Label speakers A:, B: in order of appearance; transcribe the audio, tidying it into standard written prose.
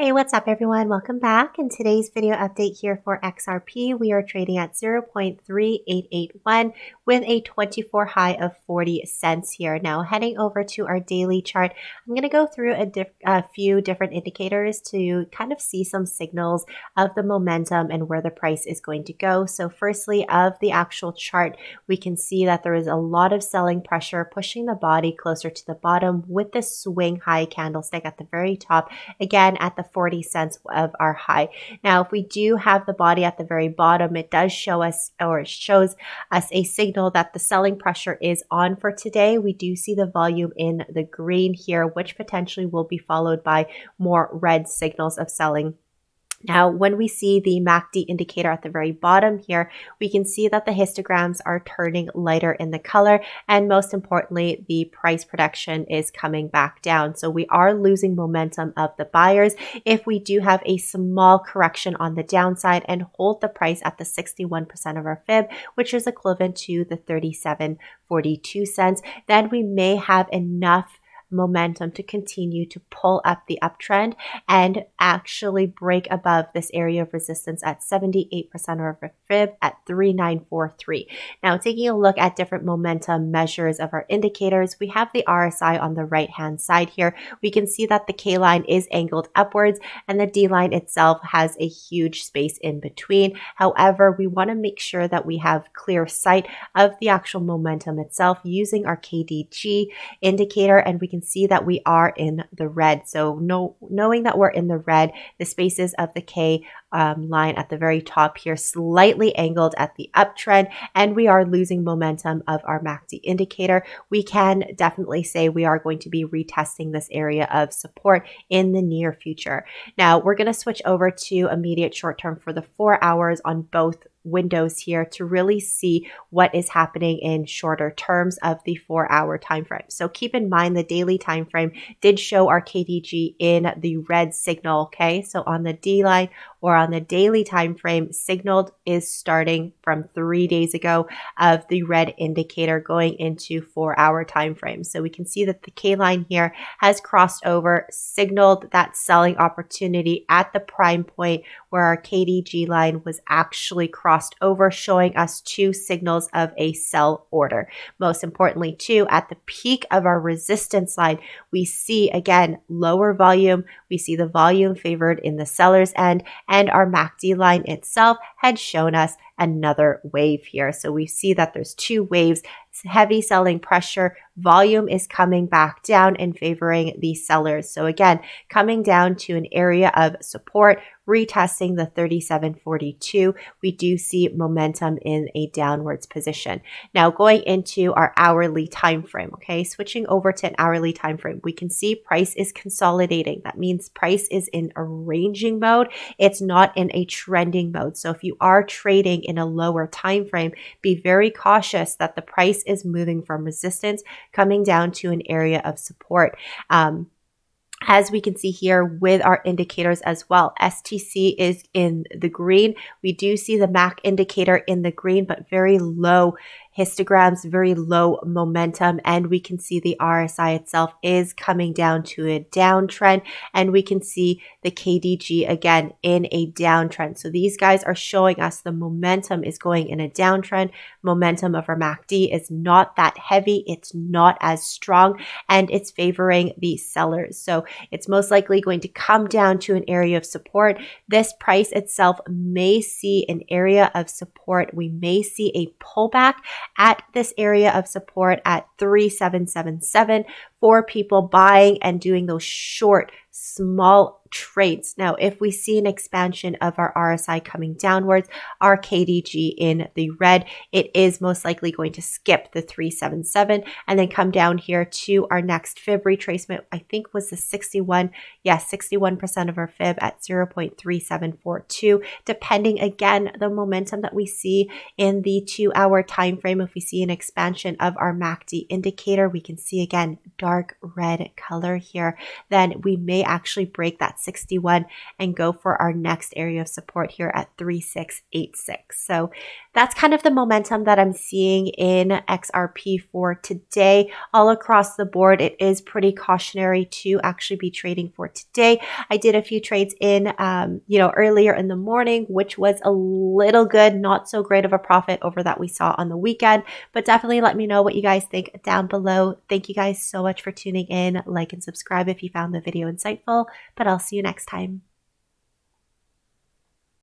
A: Hey, what's up everyone? Welcome back. In today's video update here for XRP, we are trading at 0.3881 with a 24 high of 40 cents here. Now heading over to our daily chart, I'm going to go through a few different indicators to kind of see some signals of the momentum and where the price is going to go. So firstly, of the actual chart, we can see that there is a lot of selling pressure pushing the body closer to the bottom with the swing high candlestick at the very top, again at the 40 cents of our high. Now, if we do have the body at the very bottom, it does show us, or shows us, a signal that the selling pressure is on for today. We do see the volume in the green here, which potentially will be followed by more red signals of selling. Now, when we see the MACD indicator at the very bottom here, we can see that the histograms are turning lighter in the color, and most importantly, the price protection is coming back down. So we are losing momentum of the buyers. If we do have a small correction on the downside and hold the price at the 61% of our fib, which is equivalent to the 37.42 cents, then we may have enough momentum to continue to pull up the uptrend and actually break above this area of resistance at 78% of our fib at 3943. Now, taking a look at different momentum measures of our indicators, we have the RSI on the right hand side here. We can see that the K line is angled upwards and the D line itself has a huge space in between. However, we want to make sure that we have clear sight of the actual momentum itself using our KDG indicator, and we can see that we are in the red. So knowing that we're in the red, the spaces of the K line at the very top here slightly angled at the uptrend, and we are losing momentum of our MACD indicator, we can definitely say we are going to be retesting this area of support in the near future. Now, we're going to switch over to immediate short term for the 4 hours on both windows here to really see what is happening in shorter terms of the 4-hour time frame. So keep in mind the daily time frame did show our KDG in the red signal. Okay, so on the D line or on the daily time frame, signaled is starting from 3 days ago of the red indicator going into 4-hour time frame. So we can see that the K line here has crossed over, signaled that selling opportunity at the prime point where our KDG line was actually crossed over, showing us two signals of a sell order. Most importantly, too, at the peak of our resistance line, we see again lower volume. We see the volume favored in the seller's end, and our MACD line itself had shown us another wave here. So we see that there's two waves, heavy selling pressure, volume is coming back down and favoring the sellers. So again, coming down to an area of support, retesting the 37.42, we do see momentum in a downwards position. Now going into our hourly time frame, okay, switching over to an hourly time frame, we can see price is consolidating. That means price is in a ranging mode. It's not in a trending mode. So if you are trading in a lower time frame, be very cautious that the price is moving from resistance coming down to an area of support. As we can see here with our indicators as well, STC is in the green. We do see the MAC indicator in the green, but very low histograms, very low momentum, and we can see the RSI itself is coming down to a downtrend, and we can see the KDG again in a downtrend. So these guys are showing us the momentum is going in a downtrend. Momentum of our MACD is not that heavy, it's not as strong, and it's favoring the sellers. So it's most likely going to come down to an area of support. This price itself may see an area of support. We may see a pullback at this area of support at 3777 for people buying and doing those short, small trades. Now, if we see an expansion of our RSI coming downwards, our KDG in the red, it is most likely going to skip the 377 and then come down here to our next fib retracement. I think was the 61%, yes, 61% of our fib at 0.3742, depending again the momentum that we see in the 2-hour time frame. If we see an expansion of our MACD indicator, we can see again dark red color here, then we may actually break that 61 and go for our next area of support here at 3686. So that's kind of the momentum that I'm seeing in XRP for today. All across the board, it is pretty cautionary to actually be trading for today. I did a few trades in, earlier in the morning, which was a little good, not so great of a profit over that we saw on the weekend, but definitely let me know what you guys think down below. Thank you guys so much for tuning in. Like and subscribe if you found the video insightful, but I'll see you next time.